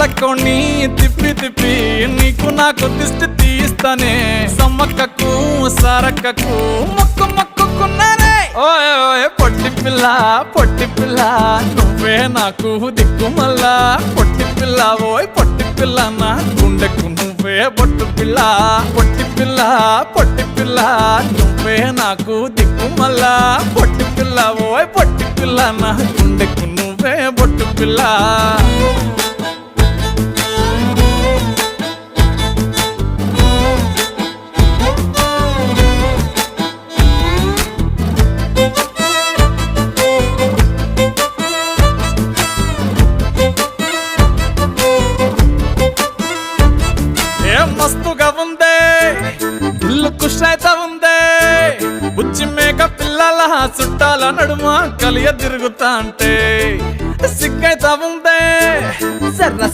తక్కువని తిప్పి తిప్పి నీకు నాకు దిష్టి తీస్తానే సమ్మక్కకు సారక్కకు మొక్కు మొక్కుకున్నానే ఓయ్ ఓయ్ పొట్టి పిల్ల నువ్వే నాకు దిక్కు మల్లా పొట్టి పిల్ల ఓయ్ పొట్టి పిల్ల నా గుండెకు నువ్వే బొట్టు పిల్ల పొట్టి పిల్ల నువ్వే నాకు దిక్కు మల్లా పొట్టి పిల్ల ఓయ్ పొట్టి పిల్ల నా గుండెకు నువ్వే బొట్టు పిల్ల మస్తుగా ఉందే ఇల్లు కుషైత ఉందే బుచ్చి మేక పిల్లల చుట్టాల నడుమ కలియ తిరుగుతా అంటే సిగ్గైతా ఉందే సర్ర